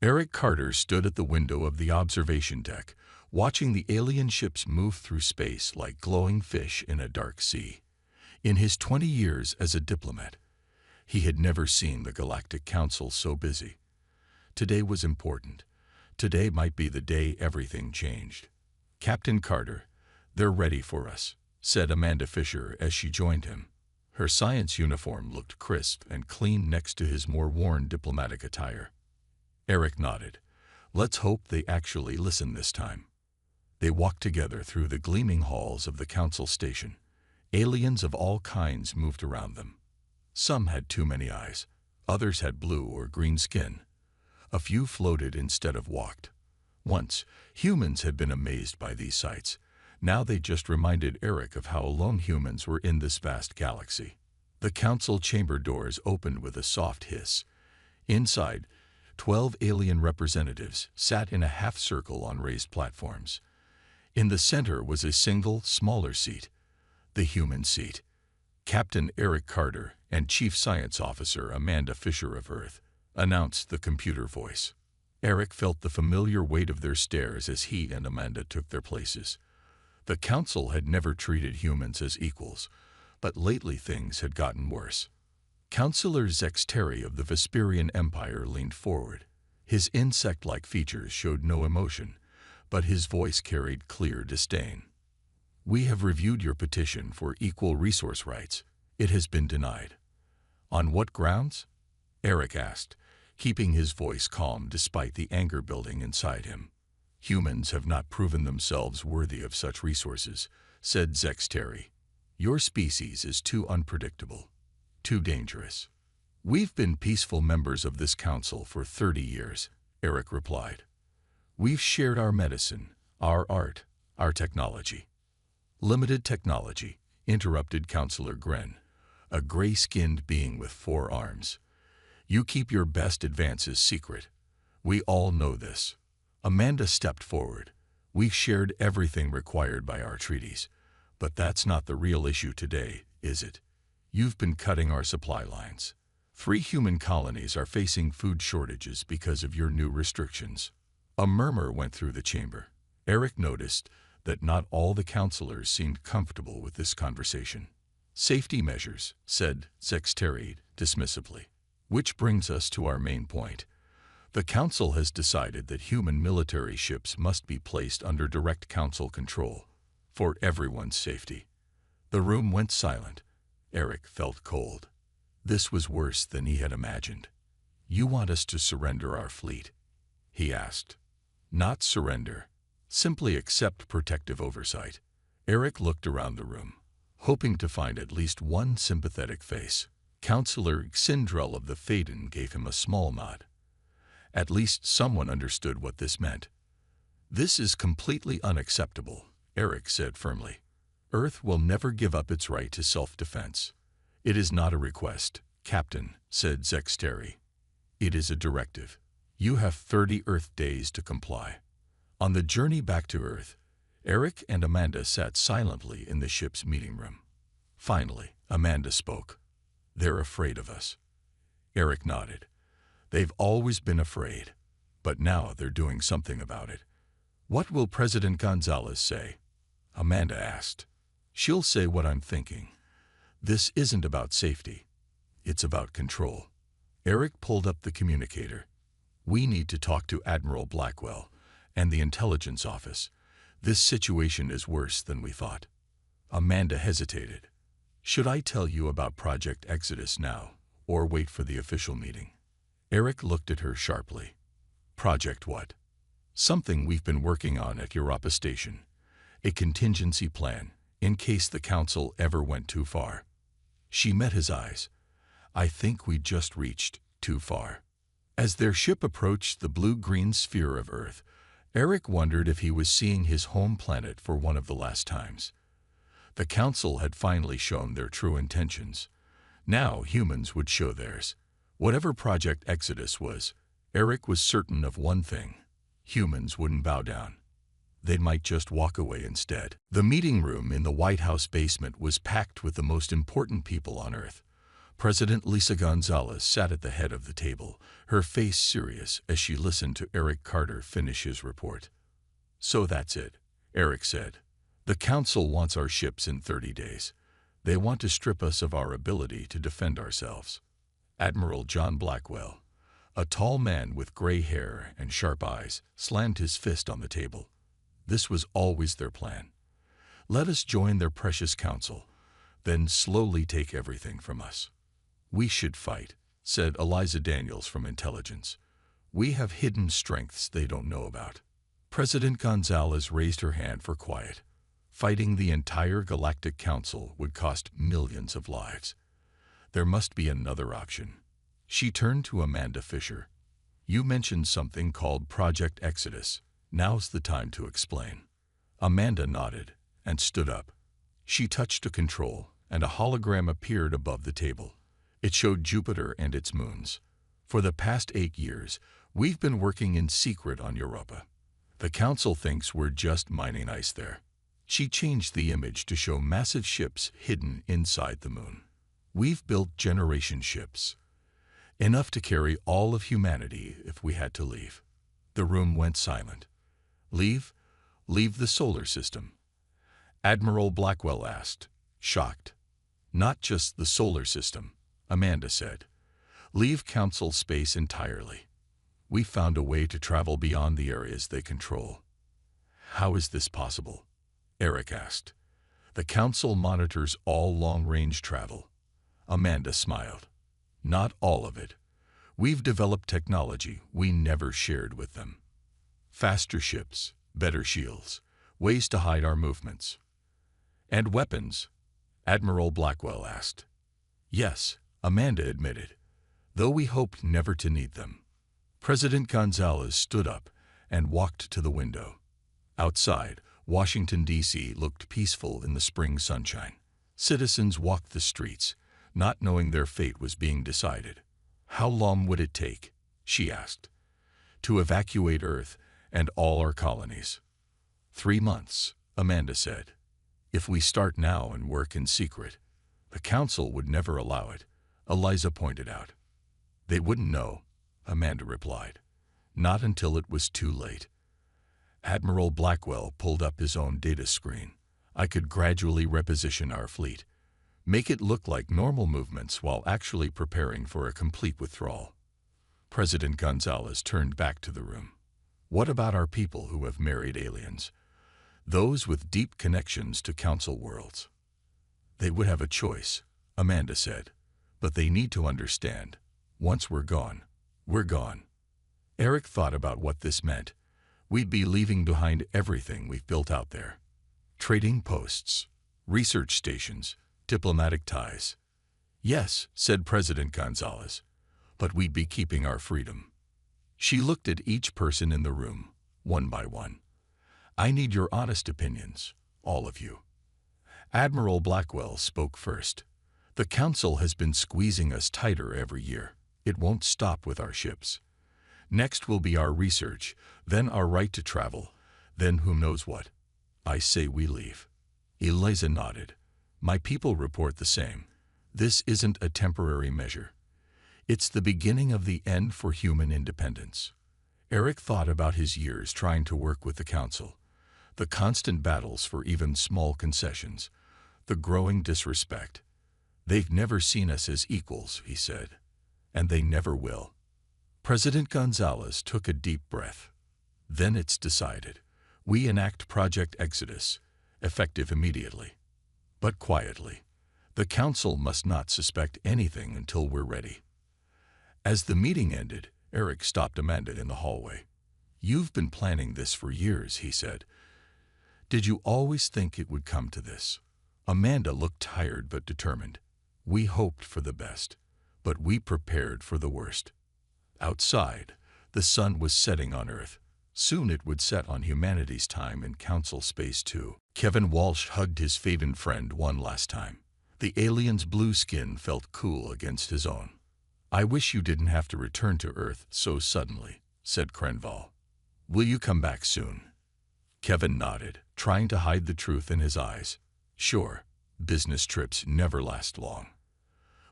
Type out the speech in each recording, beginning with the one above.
Eric Carter stood at the window of the observation deck, watching the alien ships move through space like glowing fish in a dark sea. In his 20 years as a diplomat, he had never seen the Galactic Council so busy. Today was important. Today might be the day everything changed. "Captain Carter, they're ready for us," said Amanda Fisher as she joined him. Her science uniform looked crisp and clean next to his more worn diplomatic attire. Eric nodded. "Let's hope they actually listen this time." They walked together through the gleaming halls of the council station. Aliens of all kinds moved around them. Some had too many eyes. Others had blue or green skin. A few floated instead of walked. Once, humans had been amazed by these sights. Now they just reminded Eric of how alone humans were in this vast galaxy. The council chamber doors opened with a soft hiss. Inside, 12 alien representatives sat in a half-circle on raised platforms. In the center was a single, smaller seat, the human seat. Captain Eric Carter and Chief Science Officer Amanda Fisher of Earth announced the computer voice. Eric felt the familiar weight of their stares as he and Amanda took their places. The council had never treated humans as equals, but lately things had gotten worse. Councillor Zexteri of the Vesperian Empire leaned forward. His insect-like features showed no emotion, but his voice carried clear disdain. "We have reviewed your petition for equal resource rights. It has been denied." "On what grounds?" Eric asked, keeping his voice calm despite the anger building inside him. "Humans have not proven themselves worthy of such resources," said Zexteri. "Your species is too unpredictable, too dangerous." "We've been peaceful members of this council for 30 years, Eric replied. "We've shared our medicine, our art, our technology." "Limited technology," interrupted Councillor Gren, a gray-skinned being with 4 arms. "You keep your best advances secret. We all know this." Amanda stepped forward. "We've shared everything required by our treaties. But that's not the real issue today, is it? You've been cutting our supply lines. 3 human colonies are facing food shortages because of your new restrictions." A murmur went through the chamber. Eric noticed that not all the councillors seemed comfortable with this conversation. "Safety measures," said Zexteri dismissively. "Which brings us to our main point. The council has decided that human military ships must be placed under direct council control, for everyone's safety." The room went silent. Eric felt cold. This was worse than he had imagined. "You want us to surrender our fleet?" he asked. "Not surrender. Simply accept protective oversight." Eric looked around the room, hoping to find at least one sympathetic face. Councillor Xindrel of the Phaedon gave him a small nod. At least someone understood what this meant. "This is completely unacceptable," Eric said firmly. "Earth will never give up its right to self-defense." "It is not a request, Captain," said Zexteri. "It is a directive. You have 30 Earth days to comply." On the journey back to Earth, Eric and Amanda sat silently in the ship's meeting room. Finally, Amanda spoke. "They're afraid of us." Eric nodded. "They've always been afraid, but now they're doing something about it." "What will President Gonzalez say?" Amanda asked. "She'll say what I'm thinking. This isn't about safety. It's about control." Eric pulled up the communicator. "We need to talk to Admiral Blackwell and the intelligence office. This situation is worse than we thought." Amanda hesitated. "Should I tell you about Project Exodus now, or wait for the official meeting?" Eric looked at her sharply. "Project what?" "Something we've been working on at Europa Station. A contingency plan, in case the council ever went too far." She met his eyes. "I think we just reached too far." As their ship approached the blue-green sphere of Earth, Eric wondered if he was seeing his home planet for one of the last times. The council had finally shown their true intentions. Now humans would show theirs. Whatever Project Exodus was, Eric was certain of one thing: humans wouldn't bow down. They might just walk away instead. The meeting room in the White House basement was packed with the most important people on Earth. President Lisa Gonzalez sat at the head of the table, her face serious as she listened to Eric Carter finish his report. "So that's it," Eric said. "The Council wants our ships in 30 days. They want to strip us of our ability to defend ourselves." Admiral John Blackwell, a tall man with gray hair and sharp eyes, slammed his fist on the table. This was always their plan. Let us join their precious council, then slowly take everything from us. "We should fight," said Eliza Daniels from Intelligence. "We have hidden strengths they don't know about." President Gonzalez raised her hand for quiet. Fighting the entire Galactic Council would cost millions of lives. There must be another option. She turned to Amanda Fisher. "You mentioned something called Project Exodus. Now's the time to explain." Amanda nodded and stood up. She touched a control, and a hologram appeared above the table. It showed Jupiter and its moons. "For the past 8 years, we've been working in secret on Europa. The Council thinks we're just mining ice there." She changed the image to show massive ships hidden inside the moon. "We've built generation ships, enough to carry all of humanity if we had to leave." The room went silent. "Leave? Leave the solar system?" Admiral Blackwell asked, shocked. "Not just the solar system," Amanda said. "Leave Council space entirely. We found a way to travel beyond the areas they control." "How is this possible?" Eric asked. "The Council monitors all long-range travel." Amanda smiled. "Not all of it. We've developed technology we never shared with them. Faster ships, better shields, ways to hide our movements." "And weapons?" Admiral Blackwell asked. "Yes," Amanda admitted, "though we hoped never to need them." President Gonzalez stood up and walked to the window. Outside, Washington, D.C. looked peaceful in the spring sunshine. Citizens walked the streets, not knowing their fate was being decided. "How long would it take," she asked, "to evacuate Earth and all our colonies?" 3 months, Amanda said. "If we start now and work in secret." "The Council would never allow it," Eliza pointed out. "They wouldn't know," Amanda replied. "Not until it was too late." Admiral Blackwell pulled up his own data screen. "I could gradually reposition our fleet, make it look like normal movements while actually preparing for a complete withdrawal." President Gonzalez turned back to the room. "What about our people who have married aliens? Those with deep connections to Council worlds?" "They would have a choice," Amanda said. "But they need to understand, once we're gone, we're gone." Eric thought about what this meant. We'd be leaving behind everything we've built out there. Trading posts, research stations, diplomatic ties. "Yes," said President Gonzalez, "but we'd be keeping our freedom." She looked at each person in the room, one by one. "I need your honest opinions, all of you." Admiral Blackwell spoke first. "The Council has been squeezing us tighter every year. It won't stop with our ships. Next will be our research, then our right to travel, then who knows what. I say we leave." Eliza nodded. "My people report the same. This isn't a temporary measure. It's the beginning of the end for human independence." Eric thought about his years trying to work with the Council, the constant battles for even small concessions, the growing disrespect. "They've never seen us as equals," he said, "and they never will." President Gonzalez took a deep breath. "Then it's decided. We enact Project Exodus, effective immediately. But quietly. The Council must not suspect anything until we're ready." As the meeting ended, Eric stopped Amanda in the hallway. "You've been planning this for years," he said. "Did you always think it would come to this?" Amanda looked tired but determined. "We hoped for the best, but we prepared for the worst." Outside, the sun was setting on Earth. Soon it would set on humanity's time in Council space too. Kevin Walsh hugged his favorite friend one last time. The alien's blue skin felt cool against his own. "I wish you didn't have to return to Earth so suddenly," said Krenval. "Will you come back soon?" Kevin nodded, trying to hide the truth in his eyes. "Sure, business trips never last long."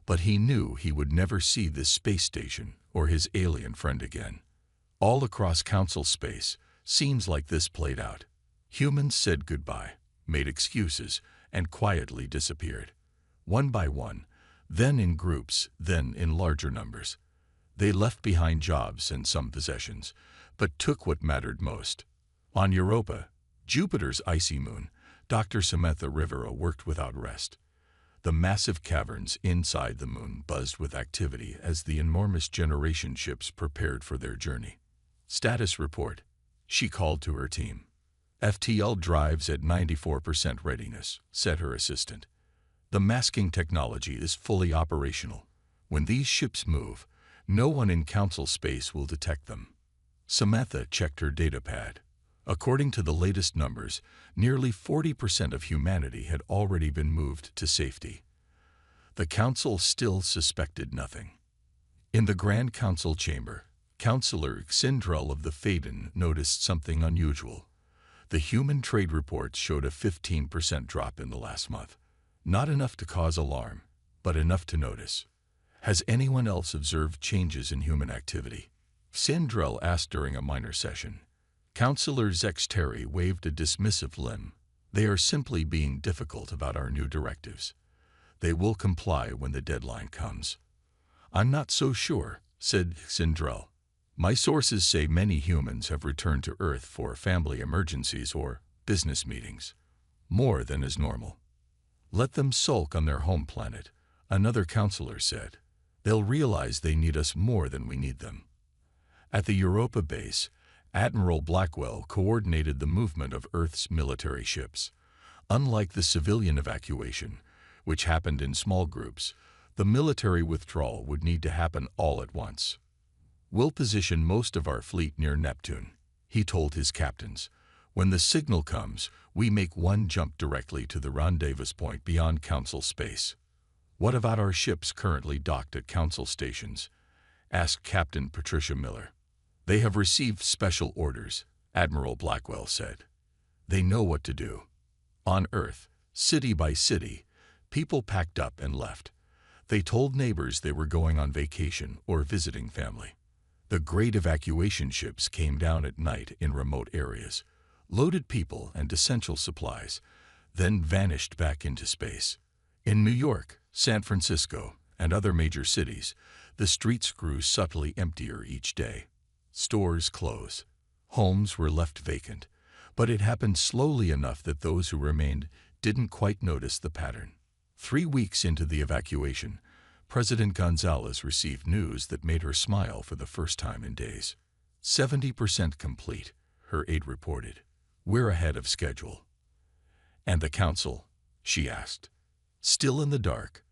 But he knew he would never see this space station or his alien friend again. All across council space, scenes like this played out. Humans said goodbye, made excuses, and quietly disappeared. One by one, then in groups, then in larger numbers. They left behind jobs and some possessions, but took what mattered most. On Europa, Jupiter's icy moon, Dr. Samantha Rivera worked without rest. The massive caverns inside the moon buzzed with activity as the enormous generation ships prepared for their journey. Status report, she called to her team. FTL drives at 94% readiness, said her assistant. The masking technology is fully operational. When these ships move, no one in council space will detect them. Samantha checked her data pad. According to the latest numbers, nearly 40% of humanity had already been moved to safety. The council still suspected nothing. In the Grand Council chamber, Councillor Xindrel of the Faden noticed something unusual. The human trade reports showed a 15% drop in the last month. Not enough to cause alarm, but enough to notice. Has anyone else observed changes in human activity? Xindrel asked during a minor session. Councillor Zexteri waved a dismissive limb. They are simply being difficult about our new directives. They will comply when the deadline comes. I'm not so sure, said Xindrel. My sources say many humans have returned to Earth for family emergencies or business meetings. More than is normal. Let them sulk on their home planet, another councillor said. They'll realize they need us more than we need them. At the Europa base, Admiral Blackwell coordinated the movement of Earth's military ships. Unlike the civilian evacuation, which happened in small groups, the military withdrawal would need to happen all at once. We'll position most of our fleet near Neptune, he told his captains. When the signal comes, we make one jump directly to the rendezvous point beyond council space. What about our ships currently docked at council stations? Asked Captain Patricia Miller. They have received special orders, Admiral Blackwell said. They know what to do. On Earth, city by city, people packed up and left. They told neighbors they were going on vacation or visiting family. The great evacuation ships came down at night in remote areas, loaded people and essential supplies, then vanished back into space. In New York, San Francisco, and other major cities, the streets grew subtly emptier each day. Stores closed. Homes were left vacant, but it happened slowly enough that those who remained didn't quite notice the pattern. 3 weeks into the evacuation, President Gonzalez received news that made her smile for the first time in days. 70% complete, her aide reported. We're ahead of schedule. And the council? She asked. Still in the dark.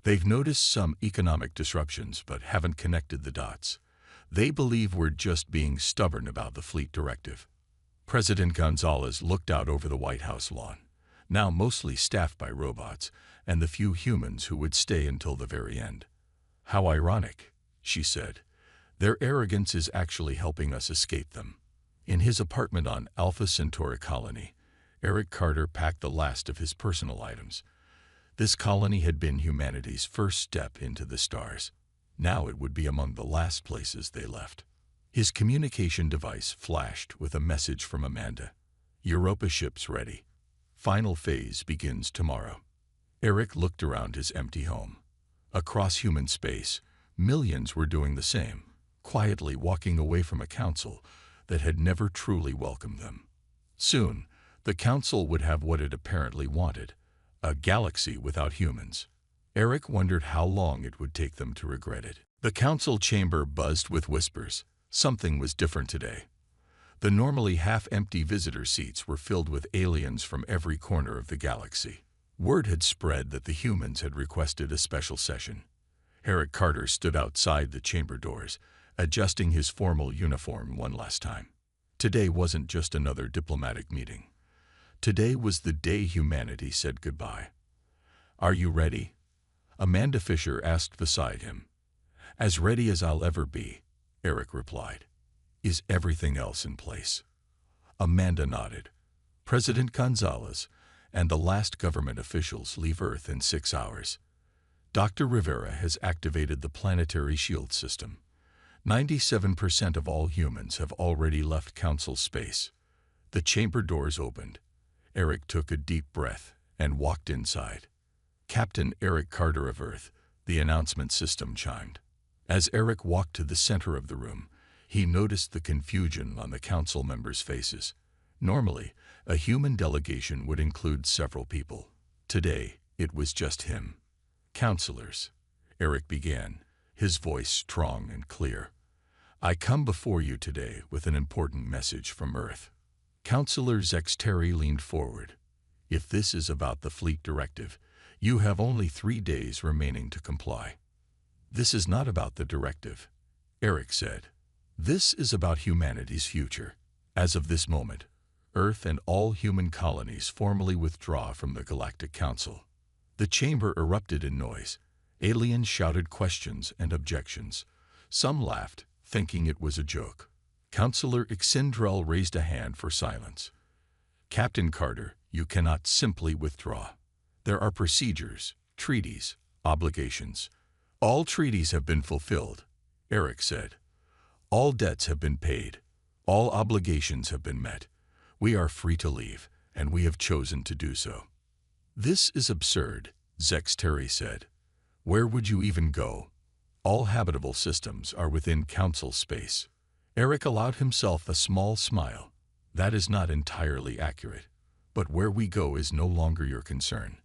They've noticed some economic disruptions but haven't connected the dots. They believe we're just being stubborn about the fleet directive. President Gonzalez looked out over the White House lawn, now mostly staffed by robots, and the few humans who would stay until the very end. How ironic, she said. Their arrogance is actually helping us escape them. In his apartment on Alpha Centauri Colony, Eric Carter packed the last of his personal items. This colony had been humanity's first step into the stars. Now it would be among the last places they left. His communication device flashed with a message from Amanda. Europa ships ready. Final phase begins tomorrow. Eric looked around his empty home. Across human space, millions were doing the same, quietly walking away from a council that had never truly welcomed them. Soon, the council would have what it apparently wanted, a galaxy without humans. Eric wondered how long it would take them to regret it. The council chamber buzzed with whispers. Something was different today. The normally half-empty visitor seats were filled with aliens from every corner of the galaxy. Word had spread that the humans had requested a special session. Eric Carter stood outside the chamber doors, adjusting his formal uniform one last time. Today wasn't just another diplomatic meeting. Today was the day humanity said goodbye. Are you ready? Amanda Fisher asked beside him. As ready as I'll ever be, Eric replied. Is everything else in place? Amanda nodded. President Gonzalez and the last government officials leave Earth in 6 hours. Dr. Rivera has activated the planetary shield system. 97% of all humans have already left Council space. The chamber doors opened. Eric took a deep breath and walked inside. Captain Eric Carter of Earth, the announcement system chimed. As Eric walked to the center of the room, he noticed the confusion on the council members' faces. Normally, a human delegation would include several people. Today, it was just him. Counselors, Eric began, his voice strong and clear. I come before you today with an important message from Earth. Counselor Zexteri leaned forward. If this is about the fleet directive, you have only 3 days remaining to comply. This is not about the directive, Eric said. This is about humanity's future. As of this moment, Earth and all human colonies formally withdraw from the Galactic Council. The chamber erupted in noise. Aliens shouted questions and objections. Some laughed, thinking it was a joke. Counselor Ixindrel raised a hand for silence. Captain Carter, you cannot simply withdraw. There are procedures, treaties, obligations. All treaties have been fulfilled, Eric said. All debts have been paid. All obligations have been met. We are free to leave, and we have chosen to do so. This is absurd, Zexteri said. Where would you even go? All habitable systems are within Council space. Eric allowed himself a small smile. That is not entirely accurate. But where we go is no longer your concern.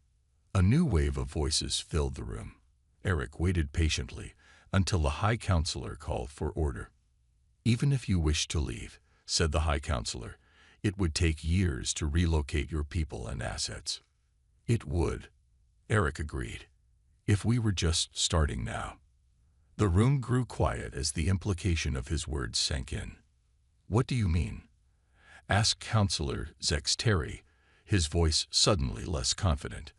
A new wave of voices filled the room. Eric waited patiently until the High Counselor called for order. Even if you wish to leave, said the High Counselor, it would take years to relocate your people and assets. It would, Eric agreed, if we were just starting now. The room grew quiet as the implication of his words sank in. What do you mean? Asked Counselor Zexteri, his voice suddenly less confident.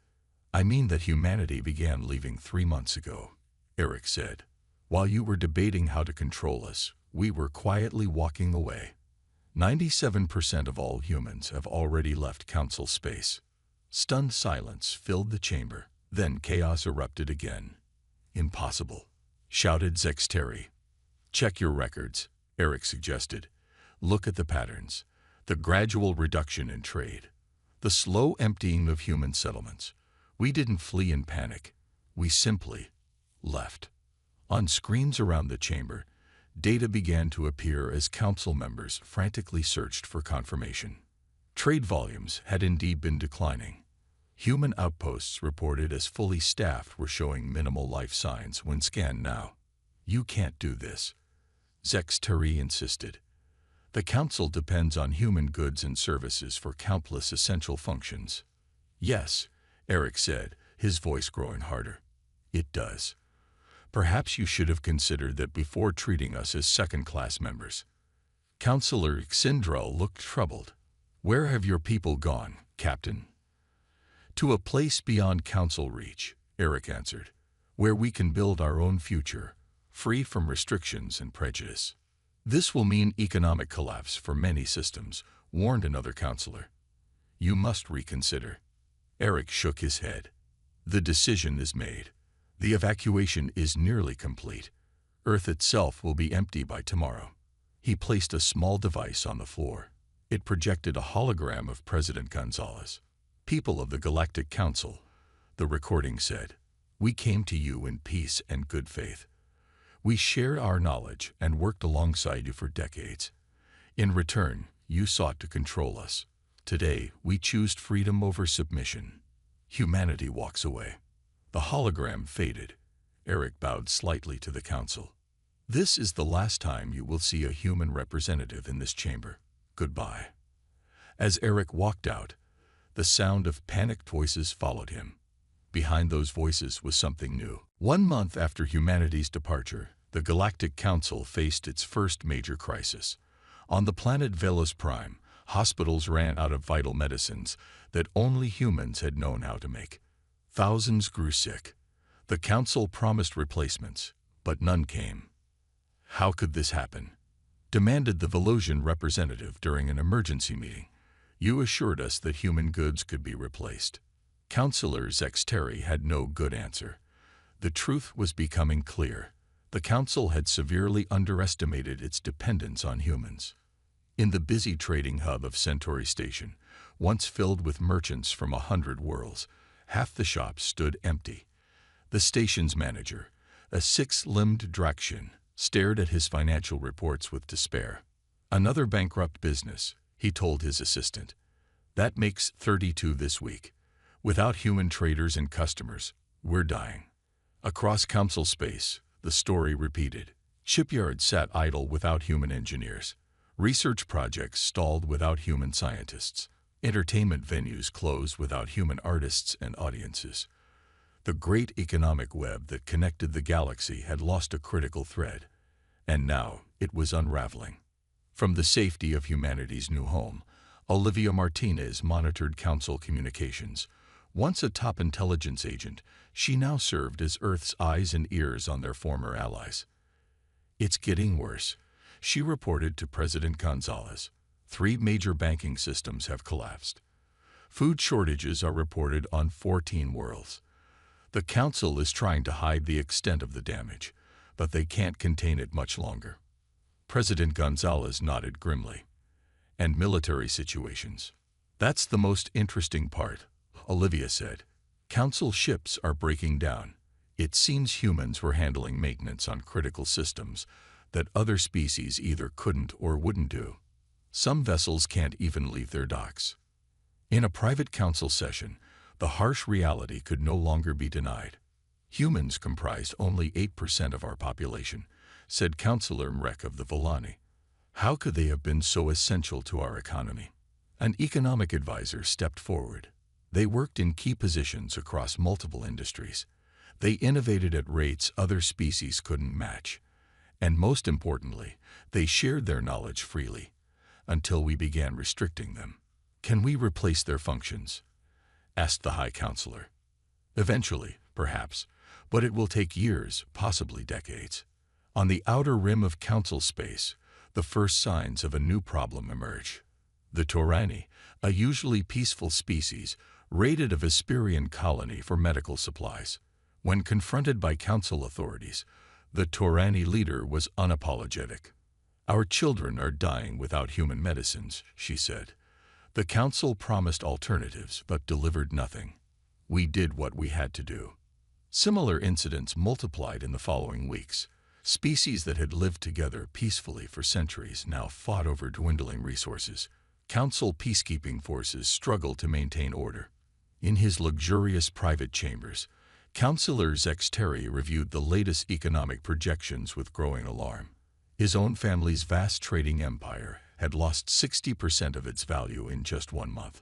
I mean that humanity began leaving 3 months ago, Eric said. While you were debating how to control us, we were quietly walking away. 97% of all humans have already left Council space. Stunned silence filled the chamber. Then chaos erupted again. Impossible, shouted Zexteri. Check your records, Eric suggested. Look at the patterns, the gradual reduction in trade, the slow emptying of human settlements. We didn't flee in panic. We simply left. On screens around the chamber, data began to appear as council members frantically searched for confirmation. Trade volumes had indeed been declining. Human outposts reported as fully staffed were showing minimal life signs when scanned now. You can't do this, Zexteri insisted. The council depends on human goods and services for countless essential functions. Yes, Eric said, his voice growing harder. It does. Perhaps you should have considered that before treating us as second-class members. Counselor Ixindrel looked troubled. Where have your people gone, Captain? To a place beyond Council reach, Eric answered, where we can build our own future, free from restrictions and prejudice. This will mean economic collapse for many systems, warned another counselor. You must reconsider. Eric shook his head. The decision is made. The evacuation is nearly complete. Earth itself will be empty by tomorrow. He placed a small device on the floor. It projected a hologram of President Gonzalez. People of the Galactic Council, the recording said, we came to you in peace and good faith. We shared our knowledge and worked alongside you for decades. In return, you sought to control us. Today, we choose freedom over submission. Humanity walks away. The hologram faded. Eric bowed slightly to the council. This is the last time you will see a human representative in this chamber. Goodbye. As Eric walked out, the sound of panicked voices followed him. Behind those voices was something new. 1 month after humanity's departure, the Galactic Council faced its first major crisis. On the planet Velos Prime, hospitals ran out of vital medicines that only humans had known how to make. Thousands grew sick. The Council promised replacements, but none came. How could this happen? Demanded the Velosian representative during an emergency meeting. You assured us that human goods could be replaced. Counselor Zexteri had no good answer. The truth was becoming clear. The Council had severely underestimated its dependence on humans. In the busy trading hub of Centauri Station, once filled with merchants from 100 worlds, half the shops stood empty. The station's manager, a six-limbed Draxian, stared at his financial reports with despair. Another bankrupt business, he told his assistant. That makes 32 this week. Without human traders and customers, we're dying. Across Council space, the story repeated. Shipyards sat idle without human engineers. Research projects stalled without human scientists. Entertainment venues closed without human artists and audiences. The great economic web that connected the galaxy had lost a critical thread, and now it was unraveling. From the safety of humanity's new home, Olivia Martinez monitored Council communications. Once a top intelligence agent, she now served as Earth's eyes and ears on their former allies. It's getting worse, she reported to President Gonzalez. 3 major banking systems have collapsed. Food shortages are reported on 14 worlds. The Council is trying to hide the extent of the damage, but they can't contain it much longer. President Gonzalez nodded grimly. And military situations. That's the most interesting part, Olivia said. Council ships are breaking down. It seems humans were handling maintenance on critical systems that other species either couldn't or wouldn't do. Some vessels can't even leave their docks. In a private council session, the harsh reality could no longer be denied. Humans comprised only 8% of our population, said Councillor Mrek of the Volani. How could they have been so essential to our economy? An economic advisor stepped forward. They worked in key positions across multiple industries. They innovated at rates other species couldn't match. And most importantly, they shared their knowledge freely, until we began restricting them. Can we replace their functions? Asked the High Counselor. Eventually, perhaps, but it will take years, possibly decades. On the outer rim of Council space, the first signs of a new problem emerge. The Taurani, a usually peaceful species, raided a Vesperian colony for medical supplies. When confronted by Council authorities, the Taurani leader was unapologetic. Our children are dying without human medicines, she said. The Council promised alternatives but delivered nothing. We did what we had to do. Similar incidents multiplied in the following weeks. Species that had lived together peacefully for centuries now fought over dwindling resources. Council peacekeeping forces struggled to maintain order. In his luxurious private chambers, Councillor Zexteri reviewed the latest economic projections with growing alarm. His own family's vast trading empire had lost 60% of its value in just 1 month.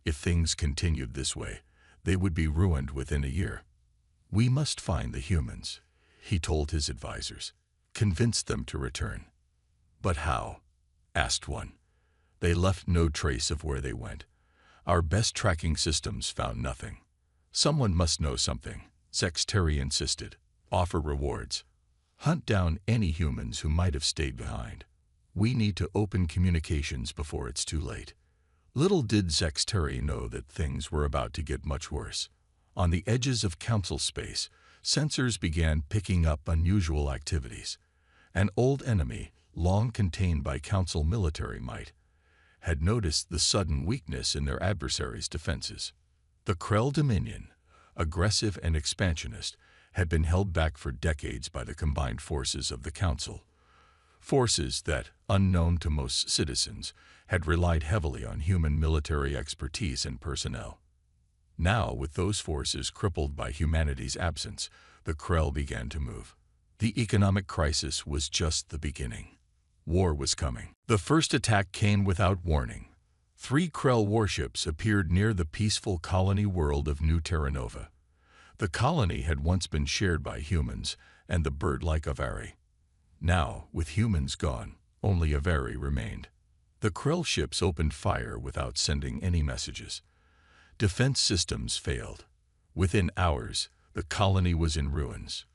If things continued this way, they would be ruined within a year. We must find the humans, he told his advisors. Convince them to return. But how? Asked one. They left no trace of where they went. Our best tracking systems found nothing. Someone must know something, Zexteri insisted. Offer rewards. Hunt down any humans who might have stayed behind. We need to open communications before it's too late. Little did Zexteri know that things were about to get much worse. On the edges of Council space, sensors began picking up unusual activities. An old enemy, long contained by Council military might, had noticed the sudden weakness in their adversaries' defenses. The Krell Dominion, aggressive and expansionist, had been held back for decades by the combined forces of the Council. Forces that, unknown to most citizens, had relied heavily on human military expertise and personnel. Now, with those forces crippled by humanity's absence, the Krell began to move. The economic crisis was just the beginning. War was coming. The first attack came without warning. 3 Krell warships appeared near the peaceful colony world of New Terra Nova. The colony had once been shared by humans and the bird-like Avari. Now, with humans gone, only Avari remained. The Krell ships opened fire without sending any messages. Defense systems failed. Within hours, the colony was in ruins.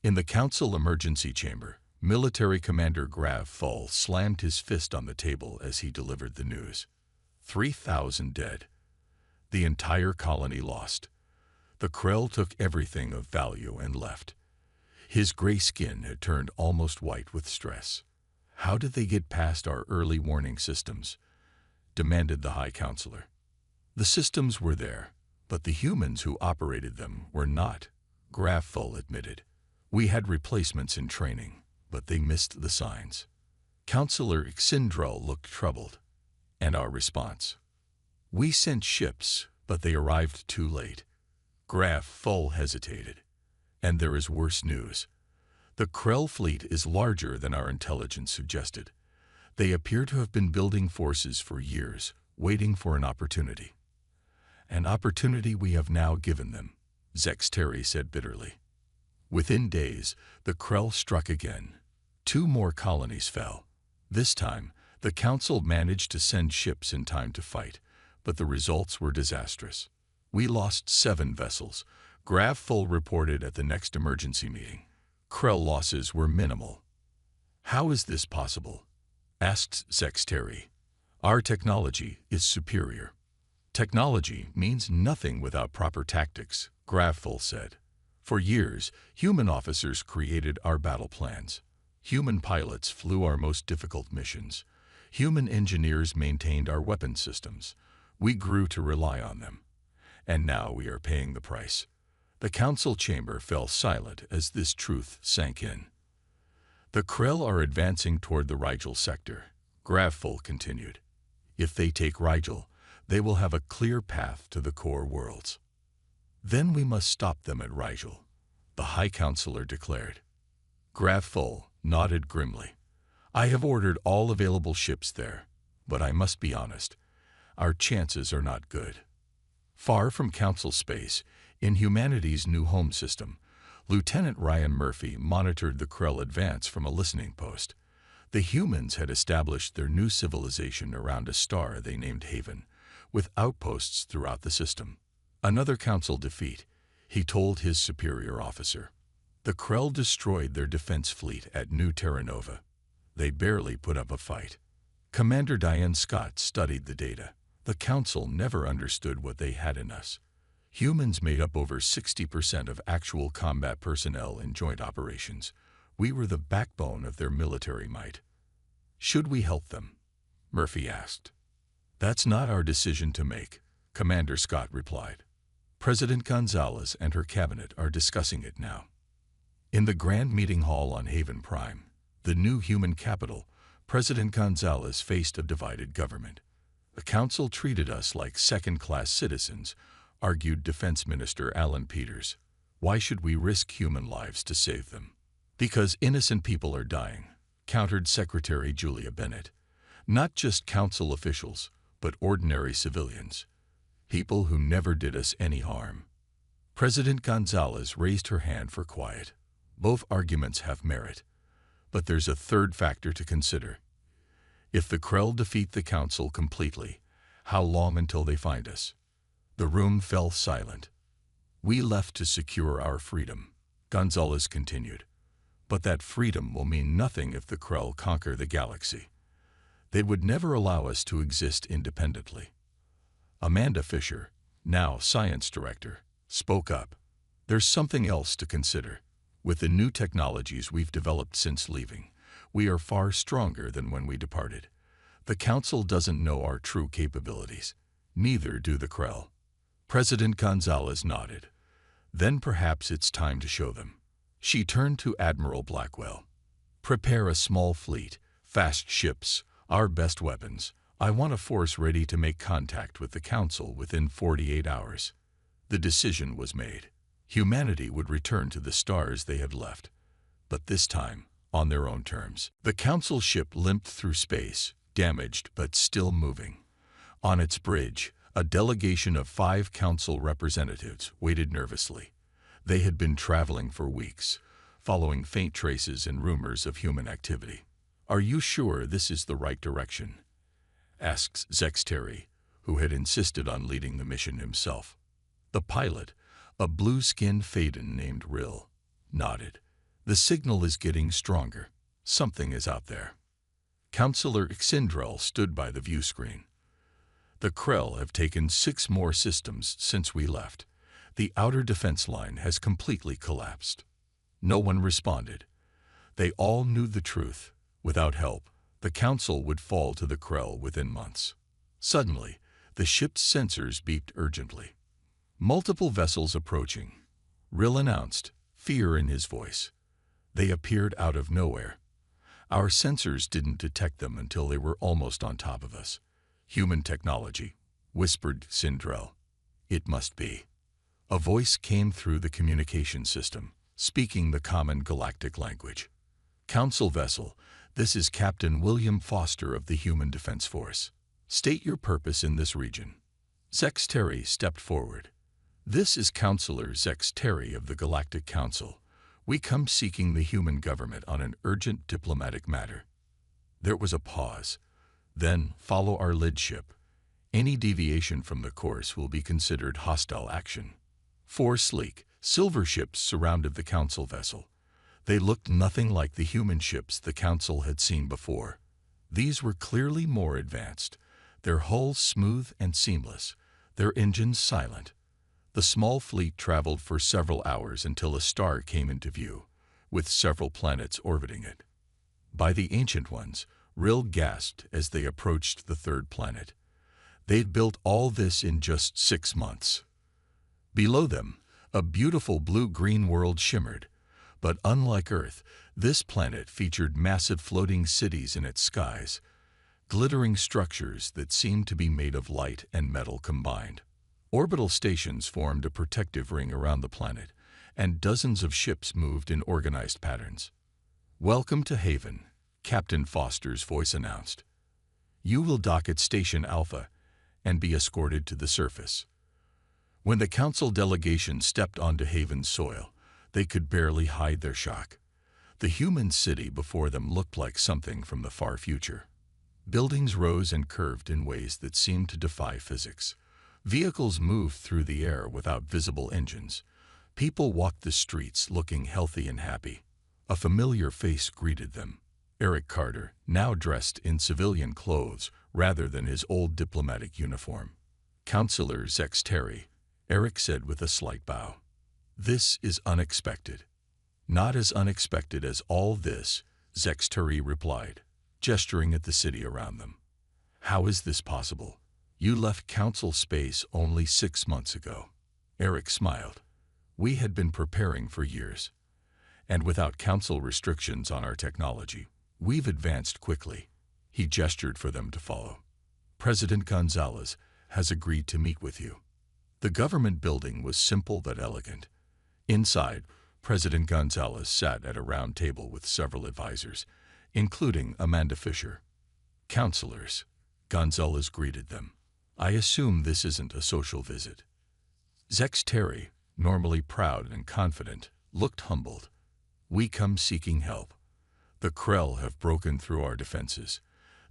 In the Council emergency chamber, Military Commander Grav Thull slammed his fist on the table as he delivered the news. 3,000 dead. The entire colony lost. The Krell took everything of value and left. His gray skin had turned almost white with stress. "How did they get past our early warning systems?" demanded the High Counselor. "The systems were there, but the humans who operated them were not," Graffull admitted. "We had replacements in training, but they missed the signs." Counselor Xindrel looked troubled. "And our response?" "We sent ships, but they arrived too late." Graffull hesitated. "And there is worse news. The Krell fleet is larger than our intelligence suggested. They appear to have been building forces for years, waiting for an opportunity." "An opportunity we have now given them," Zexteri said bitterly. Within days, the Krell struck again. 2 more colonies fell. This time, the Council managed to send ships in time to fight, but the results were disastrous. "We lost 7 vessels," Graffull reported at the next emergency meeting. "Krell losses were minimal." "How is this possible?" asked Zexteri. "Our technology is superior." "Technology means nothing without proper tactics," Graffull said. "For years, human officers created our battle plans. Human pilots flew our most difficult missions. Human engineers maintained our weapon systems. We grew to rely on them. And now we are paying the price." The council chamber fell silent as this truth sank in. "The Krell are advancing toward the Rigel sector," Graffull continued. "If they take Rigel, they will have a clear path to the core worlds. Then we must stop them at Rigel," the High Counselor declared. Graffull nodded grimly. "I have ordered all available ships there, but I must be honest, our chances are not good." Far from Council space, in humanity's new home system, Lieutenant Ryan Murphy monitored the Krell advance from a listening post. The humans had established their new civilization around a star they named Haven, with outposts throughout the system. "Another Council defeat," he told his superior officer. "The Krell destroyed their defense fleet at New Terra Nova. They barely put up a fight." Commander Diane Scott studied the data. "The Council never understood what they had in us. Humans made up over 60% of actual combat personnel in joint operations. We were the backbone of their military might." "Should we help them?" Murphy asked. "That's not our decision to make," Commander Scott replied. "President Gonzalez and her cabinet are discussing it now." In the Grand Meeting Hall on Haven Prime, the new human capital, President Gonzalez faced a divided government. "The Council treated us like second-class citizens," argued Defense Minister Alan Peters. "Why should we risk human lives to save them?" "Because innocent people are dying," countered Secretary Julia Bennett. "Not just Council officials, but ordinary civilians. People who never did us any harm." President Gonzalez raised her hand for quiet. "Both arguments have merit. But there's a third factor to consider. If the Krell defeat the Council completely, how long until they find us?" The room fell silent. "We left to secure our freedom," Gonzalez continued. "But that freedom will mean nothing if the Krell conquer the galaxy. They would never allow us to exist independently." Amanda Fisher, now science director, spoke up. "There's something else to consider. With the new technologies we've developed since leaving, we are far stronger than when we departed. The Council doesn't know our true capabilities. Neither do the Krell." President Gonzalez nodded. "Then perhaps it's time to show them." She turned to Admiral Blackwell. "Prepare a small fleet, fast ships, our best weapons. I want a force ready to make contact with the Council within 48 hours." The decision was made. Humanity would return to the stars they had left, but this time on their own terms. The Council ship limped through space, damaged but still moving. On its bridge, a delegation of 5 Council representatives waited nervously. They had been traveling for weeks, following faint traces and rumors of human activity. "Are you sure this is the right direction?" asked Zexteri, who had insisted on leading the mission himself. The pilot, a blue-skinned Phaeton named Rill, nodded. "The signal is getting stronger. Something is out there." Counselor Xindrel stood by the view screen. "The Krell have taken 6 more systems since we left. The outer defense line has completely collapsed. No one responded. They all knew the truth. Without help, the Council would fall to the Krell within months. Suddenly, the ship's sensors beeped urgently. Multiple vessels approaching. Rill announced, fear in his voice. They appeared out of nowhere. Our sensors didn't detect them until they were almost on top of us. Human technology, whispered Sindrel. It must be. A voice came through the communication system, speaking the common galactic language. Council vessel, this is Captain William Foster of the Human Defense Force. State your purpose in this region. Zex Terry stepped forward. This is Counselor Zex Terry of the Galactic Council. We come seeking the human government on an urgent diplomatic matter. There was a pause. Then, follow our lead ship. Any deviation from the course will be considered hostile action. 4 sleek, silver ships surrounded the Council vessel. They looked nothing like the human ships the Council had seen before. These were clearly more advanced, their hulls smooth and seamless, their engines silent. The small fleet traveled for several hours until a star came into view, with several planets orbiting it. By the Ancient Ones, Rill gasped as they approached the 3rd planet. They'd built all this in just 6 months. Below them, a beautiful blue-green world shimmered. But unlike Earth, this planet featured massive floating cities in its skies, glittering structures that seemed to be made of light and metal combined. Orbital stations formed a protective ring around the planet, and dozens of ships moved in organized patterns. Welcome to Haven, Captain Foster's voice announced. You will dock at Station Alpha and be escorted to the surface. When the Council delegation stepped onto Haven's soil, they could barely hide their shock. The human city before them looked like something from the far future. Buildings rose and curved in ways that seemed to defy physics. Vehicles moved through the air without visible engines. People walked the streets looking healthy and happy. A familiar face greeted them. Eric Carter, now dressed in civilian clothes rather than his old diplomatic uniform. Counselor Zex Terry, Eric said with a slight bow. This is unexpected. Not as unexpected as all this, Zex Terry replied, gesturing at the city around them. How is this possible? You left Council space only 6 months ago. Eric smiled. We had been preparing for years. And without Council restrictions on our technology, we've advanced quickly. He gestured for them to follow. President Gonzalez has agreed to meet with you. The government building was simple but elegant. Inside, President Gonzalez sat at a round table with several advisors, including Amanda Fisher. Counselors, Gonzalez greeted them. I assume this isn't a social visit. Zex Terry, normally proud and confident, looked humbled. We come seeking help. The Krell have broken through our defenses.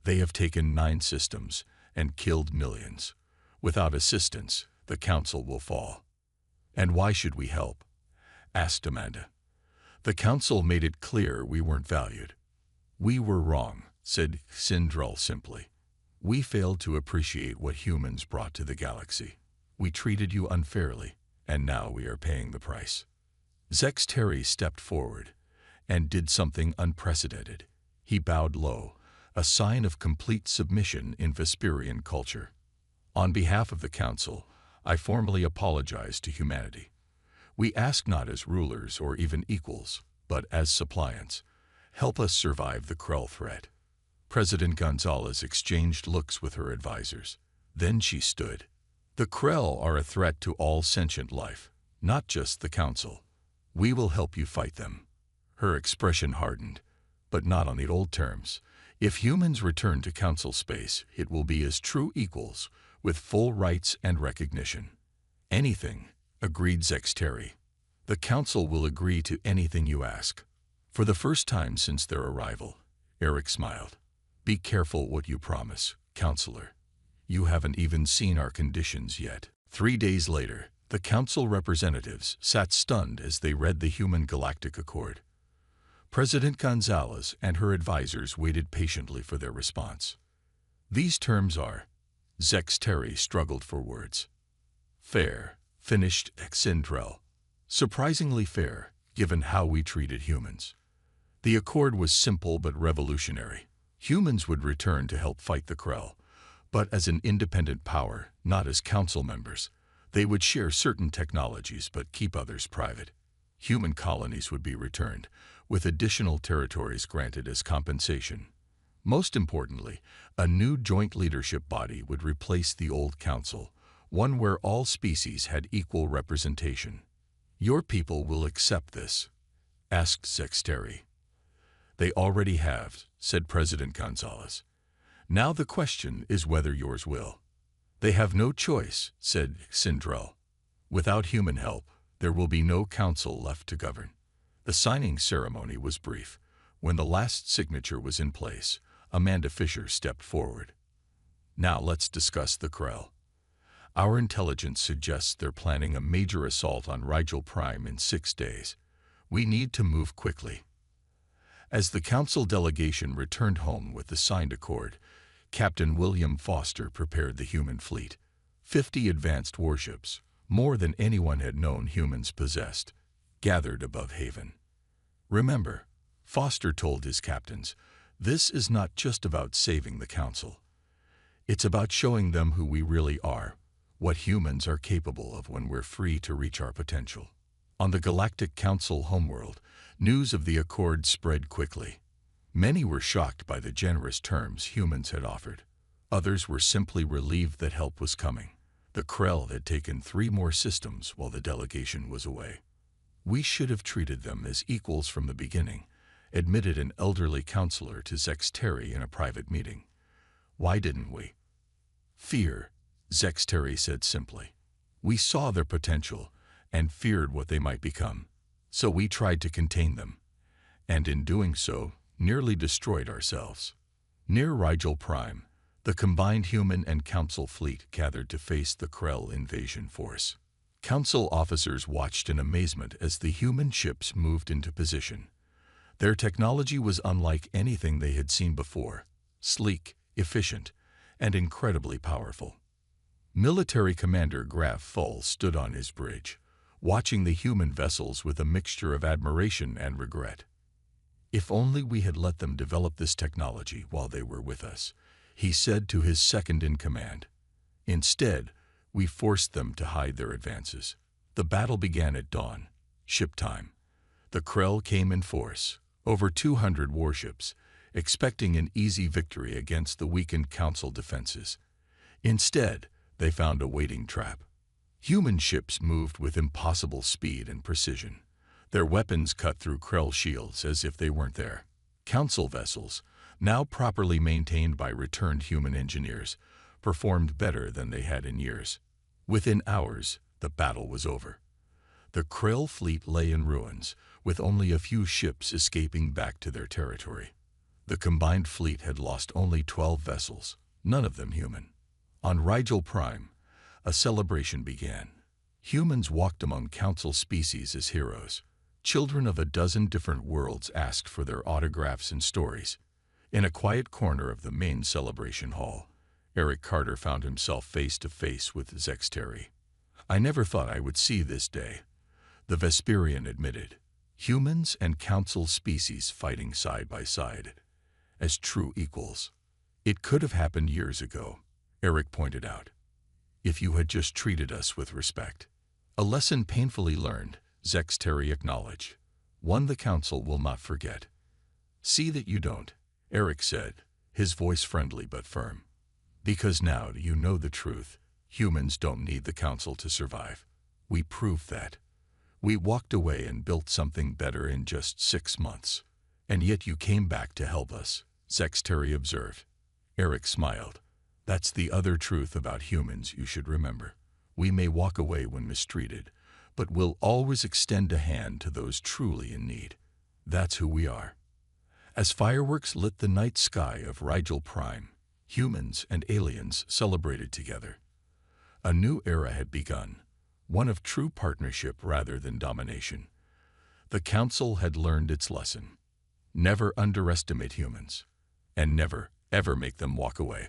They have taken 9 systems and killed millions. Without assistance, the Council will fall. And why should we help? Asked Amanda. The Council made it clear we weren't valued. We were wrong, said Sindrel simply. We failed to appreciate what humans brought to the galaxy. We treated you unfairly, and now we are paying the price. Zex Terry stepped forward and did something unprecedented. He bowed low, a sign of complete submission in Vesperian culture. On behalf of the Council, I formally apologize to humanity. We ask not as rulers or even equals, but as suppliants. Help us survive the Krell threat. President Gonzalez exchanged looks with her advisors. Then she stood. The Krell are a threat to all sentient life, not just the Council. We will help you fight them. Her expression hardened, but not on the old terms. If humans return to Council space, it will be as true equals, with full rights and recognition. Anything, agreed Zex Terry. The Council will agree to anything you ask. For the first time since their arrival, Eric smiled. Be careful what you promise, Counselor. You haven't even seen our conditions yet. 3 days later, the Council representatives sat stunned as they read the Human Galactic Accord. President Gonzalez and her advisors waited patiently for their response. These terms are, Zex Terry struggled for words. Fair, finished Xindrel. Surprisingly fair, given how we treated humans. The accord was simple but revolutionary. Humans would return to help fight the Krell, but as an independent power, not as council members. They would share certain technologies but keep others private. Human colonies would be returned, with additional territories granted as compensation. Most importantly, a new joint leadership body would replace the old council, one where all species had equal representation. "Your people will accept this?" asked Zexteri. "They already have," said President Gonzalez. "Now the question is whether yours will." "They have no choice," said Xindrel. "Without human help, there will be no council left to govern." The signing ceremony was brief. When the last signature was in place, Amanda Fisher stepped forward. "Now let's discuss the Krell. Our intelligence suggests they're planning a major assault on Rigel Prime in 6 days. We need to move quickly." As the council delegation returned home with the signed accord, Captain William Foster prepared the human fleet. 50 advanced warships, more than anyone had known humans possessed, gathered above Haven. Remember, Foster told his captains, this is not just about saving the council. It's about showing them who we really are, what humans are capable of when we're free to reach our potential. On the Galactic Council homeworld, news of the accord spread quickly. Many were shocked by the generous terms humans had offered. Others were simply relieved that help was coming. The Krell had taken 3 more systems while the delegation was away. "We should have treated them as equals from the beginning," admitted an elderly counselor to Zexteri in a private meeting. "Why didn't we?" "Fear," Zexteri said simply. "We saw their potential and feared what they might become. So we tried to contain them, and in doing so, nearly destroyed ourselves." Near Rigel Prime, the combined human and council fleet gathered to face the Krell invasion force. Council officers watched in amazement as the human ships moved into position. Their technology was unlike anything they had seen before, sleek, efficient, and incredibly powerful. Military Commander Graf Full stood on his bridge, watching the human vessels with a mixture of admiration and regret. "If only we had let them develop this technology while they were with us," he said to his second-in-command. "Instead, we forced them to hide their advances." The battle began at dawn, ship time. The Krell came in force, over 200 warships, expecting an easy victory against the weakened council defenses. Instead, they found a waiting trap. Human ships moved with impossible speed and precision. Their weapons cut through Krell shields as if they weren't there. Council vessels, now properly maintained by returned human engineers, performed better than they had in years. Within hours, the battle was over. The Krell fleet lay in ruins, with only a few ships escaping back to their territory. The combined fleet had lost only 12 vessels, none of them human. On Rigel Prime, a celebration began. Humans walked among council species as heroes. Children of a dozen different worlds asked for their autographs and stories. In a quiet corner of the main celebration hall, Eric Carter found himself face to face with Zexteri. "I never thought I would see this day," the Vesperian admitted. "Humans and council species fighting side by side, as true equals. It could have happened years ago," Eric pointed out, "if you had just treated us with respect." "A lesson painfully learned," Zexteri acknowledged. "One the council will not forget." "See that you don't," Eric said, his voice friendly but firm. "Because now you know the truth. Humans don't need the council to survive. We proved that. We walked away and built something better in just 6 months. And yet you came back to help us," Zexteri observed. Eric smiled. "That's the other truth about humans you should remember. We may walk away when mistreated, but we'll always extend a hand to those truly in need. That's who we are." As fireworks lit the night sky of Rigel Prime, humans and aliens celebrated together. A new era had begun, one of true partnership rather than domination. The council had learned its lesson. Never underestimate humans, and never, ever make them walk away.